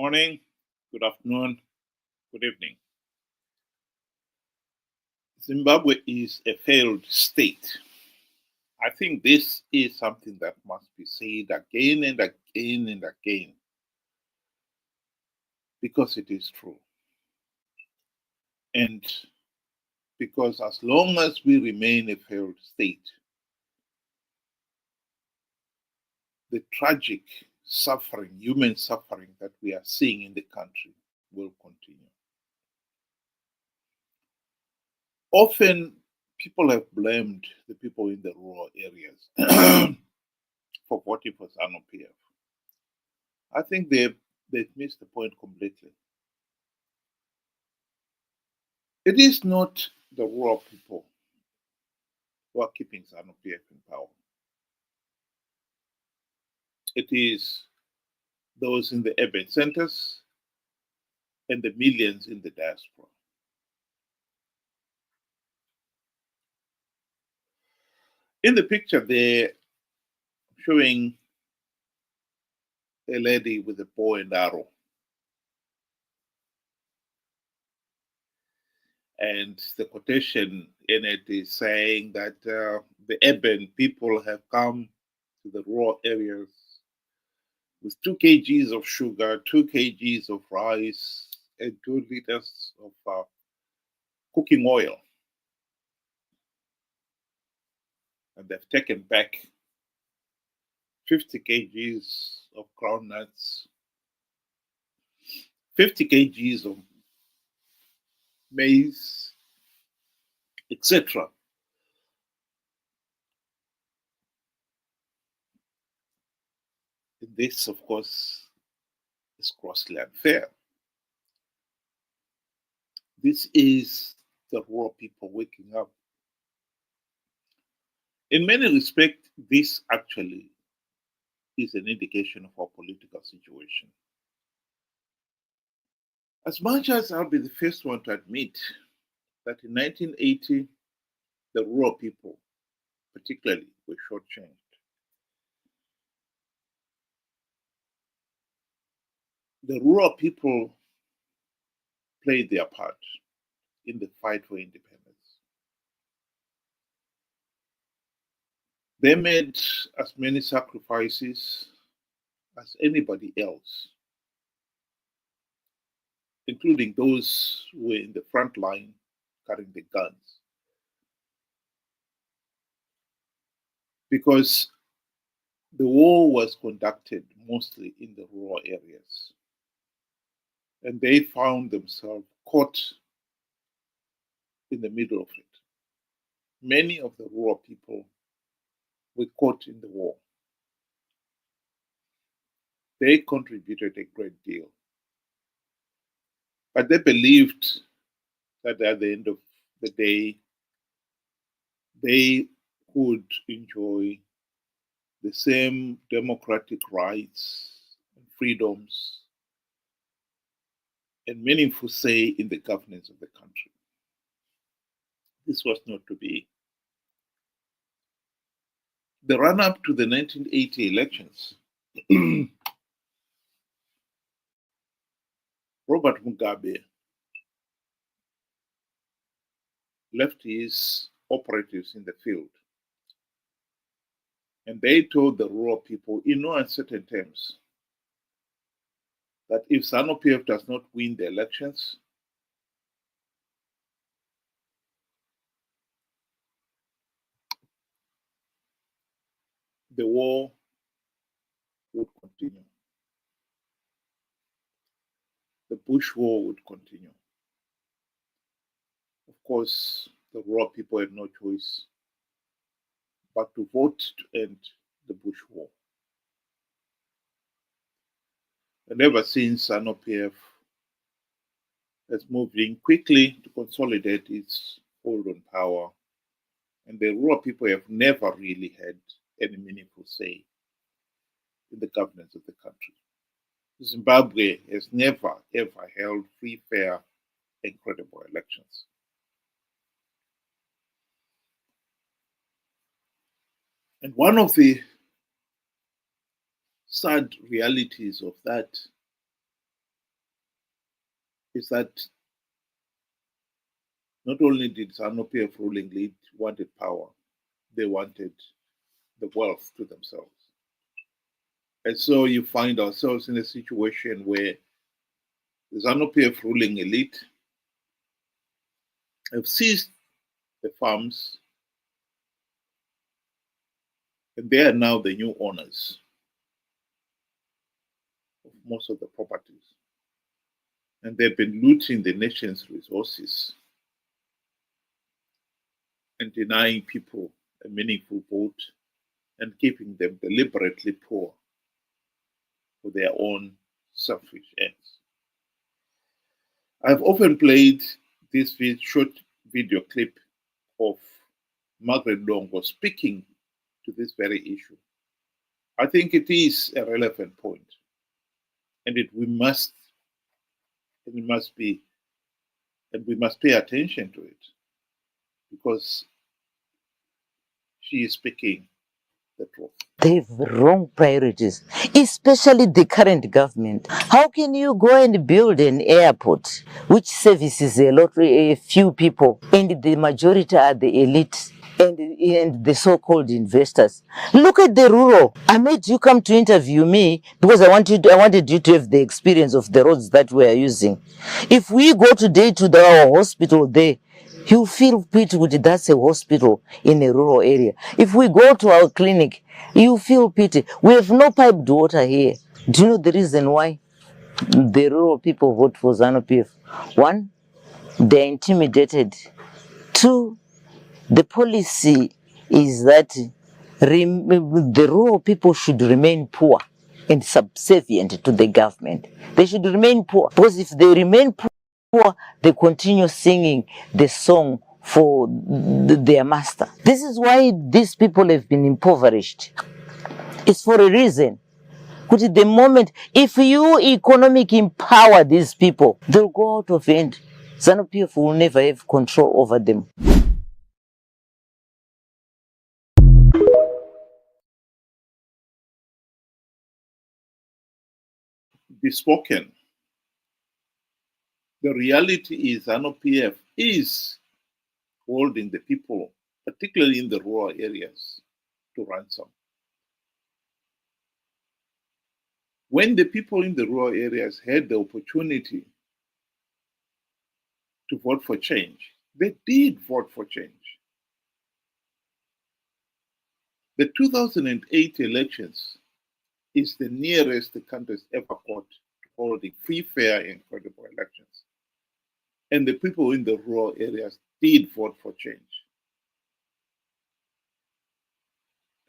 morning, good afternoon, good evening. Zimbabwe is a failed state. I think this is something that must be said again and again and again because it is true. And because as long as we remain a failed state, the tragic suffering, human suffering that we are seeing in the country will continue. Often people have blamed the people in the rural areas for voting for Zanu PF. I think they've missed the point completely. It is not the rural people who are keeping Zanu PF in power. It is those in the urban centers and the millions in the diaspora. In the picture there, showing a lady with a bow and arrow. And the quotation in it is saying that the urban people have come to the rural areas with 2 kgs of sugar, 2 kgs of rice, and 2 liters of cooking oil. And they've taken back 50 kgs of groundnuts, 50 kgs of maize, etc. This, of course, is grossly unfair. This is the rural people waking up. In many respects, this actually is an indication of our political situation. As much as I'll be the first one to admit that in 1980, the rural people, particularly, were shortchanged. The rural people played their part in the fight for independence. They made as many sacrifices as anybody else, including those who were in the front line carrying the guns. Because the war was conducted mostly in the rural areas. And they found themselves caught in the middle of it. Many of the rural people were caught in the war. They contributed a great deal. But they believed that at the end of the day, they would enjoy the same democratic rights and freedoms and meaningful say in the governance of the country. This was not to be. The run-up to the 1980 elections, Robert Mugabe left his operatives in the field. And they told the rural people in no uncertain terms that if Zanu PF does not win the elections, the war would continue. The Bush war would continue. Of course, the rural people had no choice but to vote to end the Bush war. And ever since, Zanu PF has moved in quickly to consolidate its hold on power, and the rural people have never really had any meaningful say in the governance of the country. Zimbabwe has never, ever held free, fair, and credible elections. And one of the sad realities of that is that not only did Zanu PF ruling elite wanted power, they wanted the wealth to themselves. And so you find ourselves in a situation where the Zanu PF ruling elite have seized the farms, and they are now the new owners of most of the properties. And they've been looting the nation's resources and denying people a meaningful vote and keeping them deliberately poor for their own selfish ends. I've often played this short video clip of Margaret Longo speaking to this very issue. I think it is a relevant point, and we must pay attention to it, because she is speaking the truth. They have wrong priorities, especially the current government. How can you go and build an airport which services a few people, and the majority are the elite and the so-called investors? Look at the rural. I made you come to interview me because I wanted you to have the experience of the roads that we are using. If we go today to our hospital there, you feel pity with that's a hospital in a rural area. If we go to our clinic, you feel pity. We have no piped water here. Do you know the reason why the rural people vote for Zanu PF? One, they're intimidated. Two, the policy is that the rural people should remain poor and subservient to the government. They should remain poor, because if they remain poor, they continue singing the song for their master. This is why these people have been impoverished. It's for a reason. Because at the moment, if you economically empower these people, they'll go out of hand. Zanu PF will never have control over them. Bespoken. The reality is Zanu PF is holding the people, particularly in the rural areas, to ransom. When the people in the rural areas had the opportunity to vote for change, they did vote for change. The 2008 elections is the nearest the country's ever got to holding free, fair, and credible elections. And the people in the rural areas did vote for change.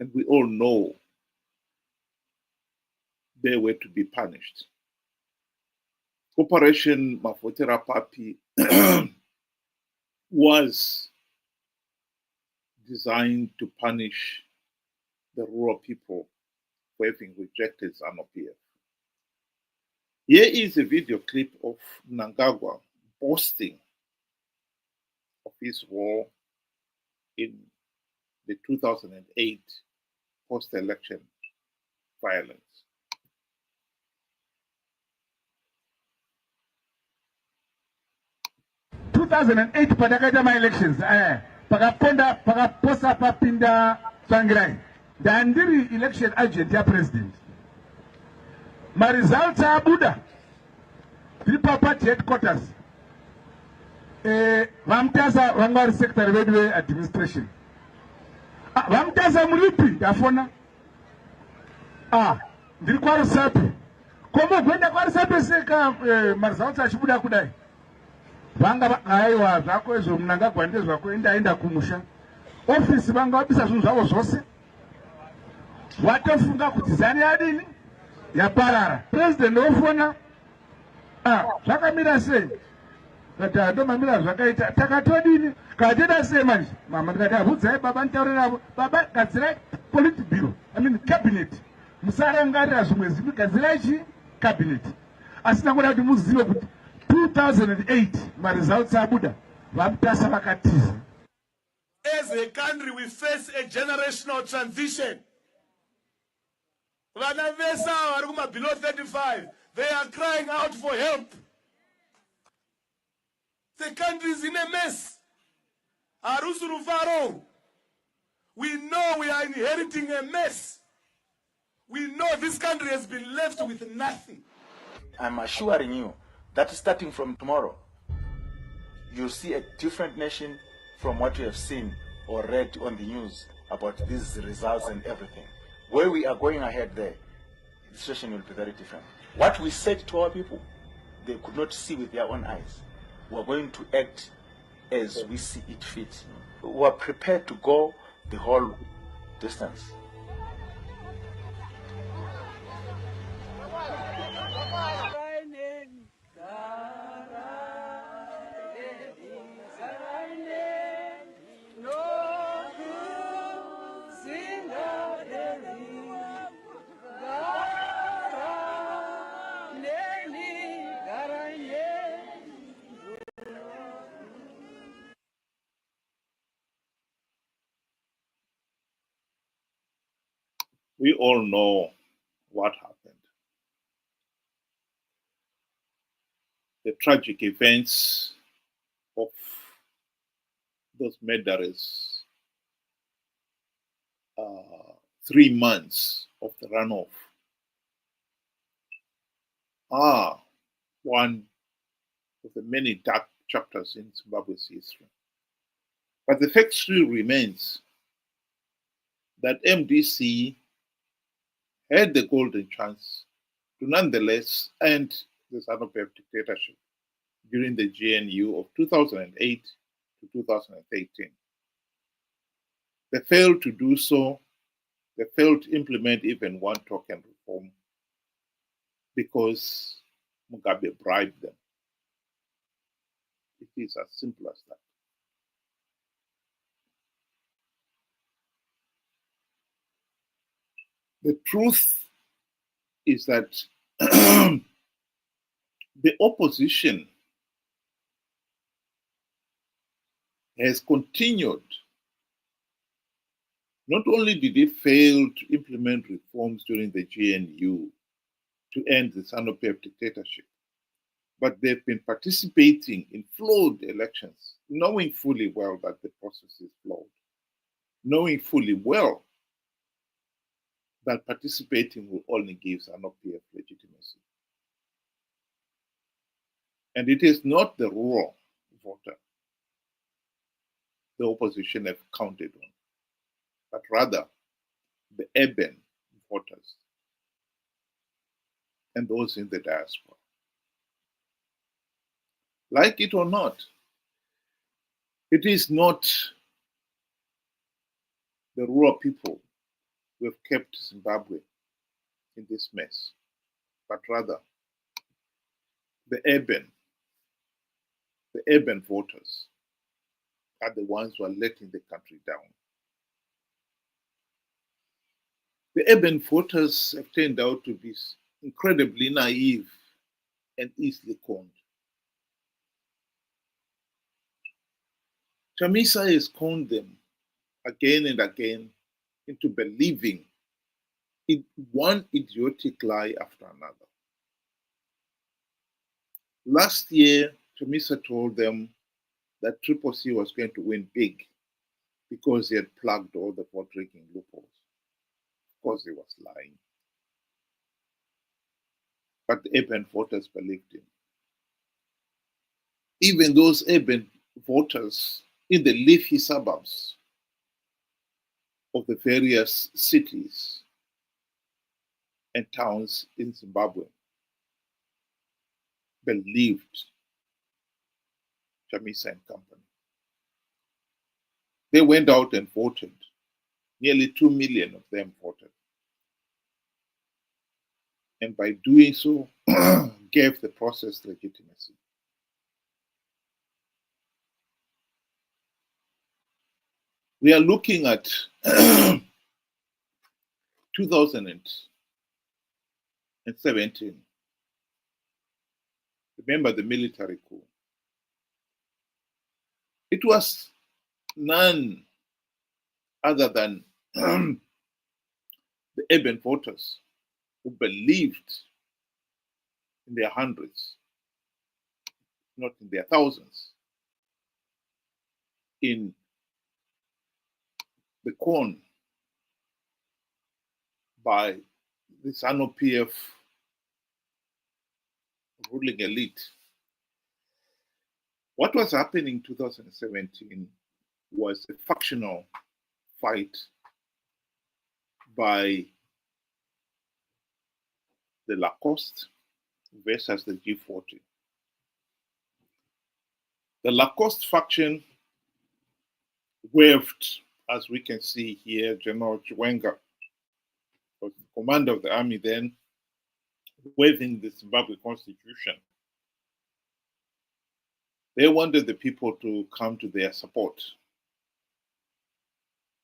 And we all know they were to be punished. Operation Mavhotera Papi was designed to punish the rural people for having rejected Zanu PF. Here is a video clip of Mnangagwa boasting of his role in the 2008 post-election violence. In 2008 patakaita ma-elections pakaposa papinda Tsvangirai ndandiri election agent ya president. Ma-results abuda tiri party headquarters vamutasa vanga vari secretary vedu ve-administration vamutasa muripi ndafona ndiri kwarusapi komogwenda kwarusapi seka ma-results achibuda kudai vanga aiwa zvako izvo Mnangagwa ndezvako endaenda kumusha ofisi vanga vabisa zvinhu zvavo zvose watofunga kuti zani yadini yaparara. President ofona zvakamira sei kati ndomamira zvakaita takatodini kateda sei manje mama ndikati abvudzai baba nditaurira baba gadzirai politburo cabinet musarangarira zvimwe zvipi gadzirai chi cabinet asi nangoda kuti muzive kuti 2008 ma-results abuda vamutasa vakatiza. As a country we face a generational transition. Vana vesa vari kuma below 35, they are crying out for help. The country is in a mess. Arusuru Faro. We know we are inheriting a mess. We know this country has been left with nothing. I'm assuring you that starting from tomorrow, you'll see a different nation from what you have seen or read on the news about these results and everything. Where we are going ahead there, the situation will be very different. What we said to our people, they could not see with their own eyes. We're going to act as we see it fit. We're prepared to go the whole distance. We all know what happened. The tragic events of those murderers, 3 months of the runoff, are one of the many dark chapters in Zimbabwe's history. But the fact still remains that MDC had the golden chance to nonetheless end the Zanu PF dictatorship during the GNU of 2008 to 2013. They failed to do so. They failed to implement even one token reform because Mugabe bribed them. It is as simple as that. The truth is that the opposition has continued. Not only did it fail to implement reforms during the GNU to end the Zanu PF dictatorship, but they've been participating in flawed elections, knowing fully well that the process is flawed, knowing fully well that participating will only give Zanu PF legitimacy. And it is not the rural voter the opposition have counted on, but rather the urban voters and those in the diaspora. Like it or not, it is not the rural people who have kept Zimbabwe in this mess, but rather the urban voters are the ones who are letting the country down. The urban voters have turned out to be incredibly naive and easily conned. Chamisa has conned them again and again into believing in one idiotic lie after another. Last year, Chamisa told them that Triple C was going to win big because he had plugged all the vote-rigging loopholes. Of course, he was lying. But the urban voters believed him. Even those urban voters in the leafy suburbs of the various cities and towns in Zimbabwe believed Chamisa and company. They went out and voted. Nearly 2 million of them voted. And by doing so, gave the process legitimacy. We are looking at 2017. Remember the military coup. It was none other than the urban voters who believed in their hundreds, not in their thousands, in the corn by the Zanu PF ruling elite. What was happening in 2017 was a factional fight by the Lacoste versus the G40. The Lacoste faction waved, as we can see here, General Chiwenga, was the commander of the army then, waving the Zimbabwe constitution. They wanted the people to come to their support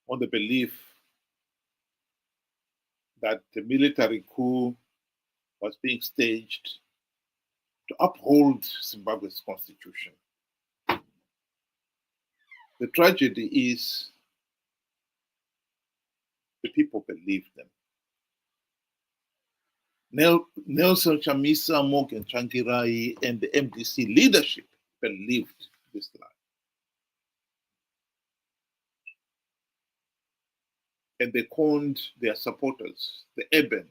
on the belief that the military coup was being staged to uphold Zimbabwe's constitution. The tragedy is the people believed them. Nelson Chamisa, Morgan Tsvangirai, and the MDC leadership believed this lie. And they conned their supporters, the urban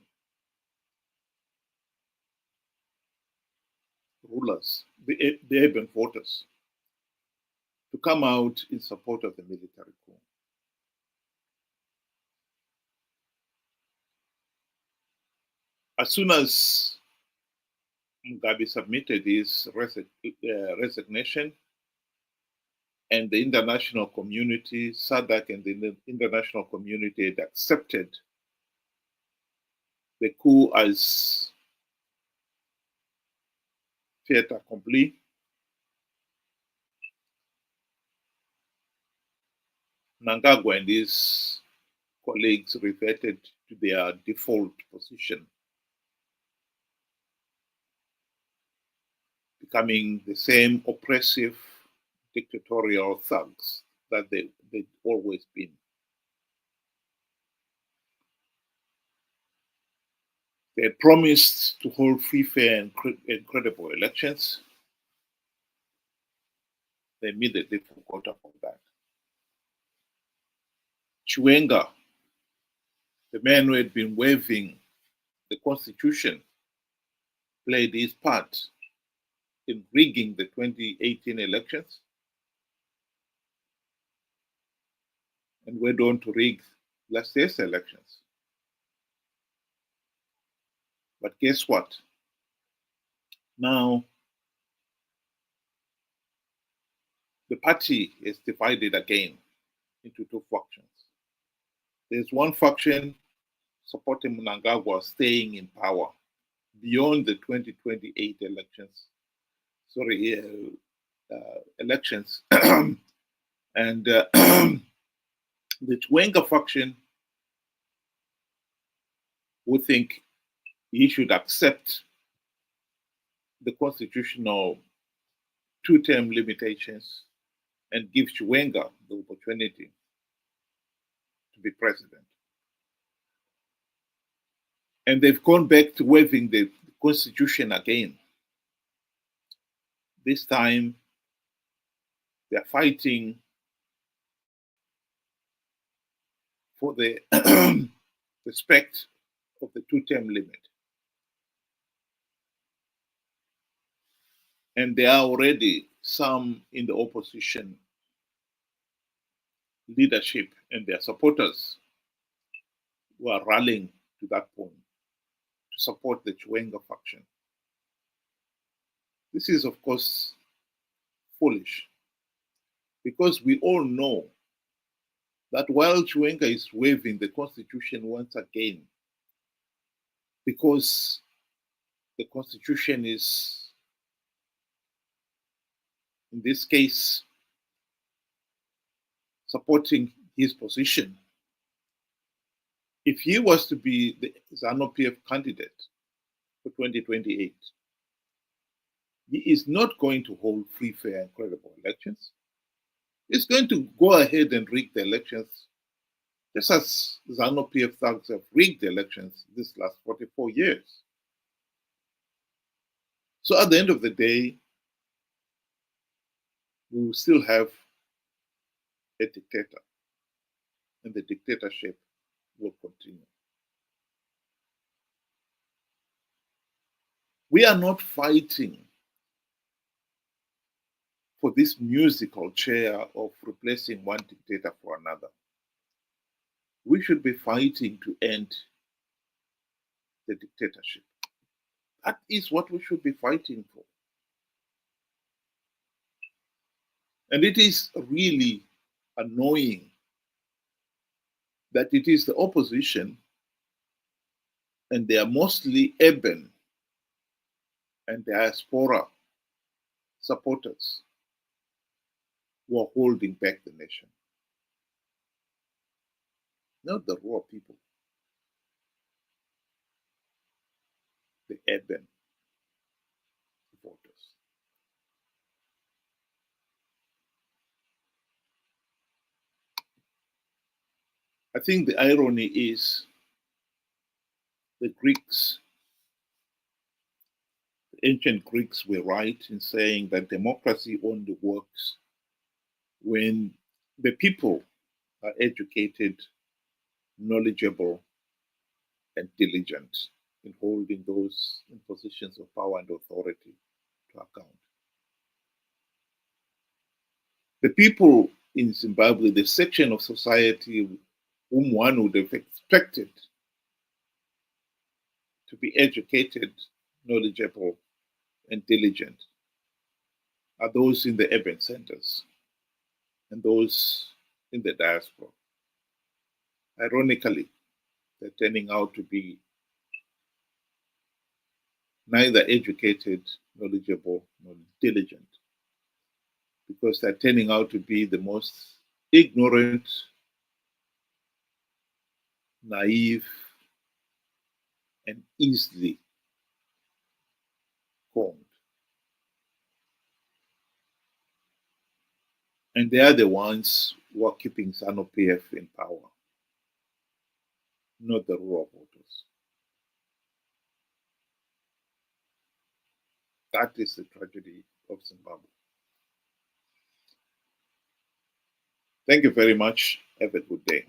rulers, the urban voters, to come out in support of the military coup. As soon as Mugabe submitted his resignation, and the international community, SADC and the international community had accepted the coup as fait accompli, Mnangagwa and his colleagues reverted to their default position, becoming the same oppressive dictatorial thugs that they'd always been. They had promised to hold free, fair, and credible elections. They immediately forgot about that. Chiwenga, the man who had been waving the constitution, played his part in rigging the 2018 elections and went on to rig last year's elections. But guess what? Now, the party is divided again into two factions. There's one faction supporting Mnangagwa staying in power beyond the 2028 elections. Elections. And the Chiwenga faction would think he should accept the constitutional two-term limitations and give Chiwenga the opportunity to be president. And they've gone back to waving the constitution again. This time, they're fighting for the respect of the two-term limit. And there are already some in the opposition leadership and their supporters who are rallying to that point to support the Chiwenga faction. This is, of course, foolish, because we all know that while Chiwenga is waving the constitution once again, because the constitution is, in this case, supporting his position. If he was to be the Zanu PF candidate for 2028, he is not going to hold free, fair, and credible elections. He's going to go ahead and rig the elections, just as Zanu PF thugs have rigged the elections this last 44 years. So at the end of the day, we will still have a dictator, and the dictatorship will continue. We are not fighting for this musical chair of replacing one dictator for another. We should be fighting to end the dictatorship. That is what we should be fighting for. And it is really annoying that it is the opposition, and they are mostly urban and diaspora supporters, who are holding back the nation, not the raw people, the urban voters. I think the irony is the Greeks, the ancient Greeks were right in saying that democracy only works when the people are educated, knowledgeable, and diligent in holding those in positions of power and authority to account. The people in Zimbabwe, the section of society whom one would have expected to be educated, knowledgeable, and diligent, are those in the urban centers and those in the diaspora. Ironically, they're turning out to be neither educated, knowledgeable, nor diligent, because they're turning out to be the most ignorant, naive, and easily conned. And they are the ones who are keeping Zanu PF in power, not the rural voters. That is the tragedy of Zimbabwe. Thank you very much. Have a good day.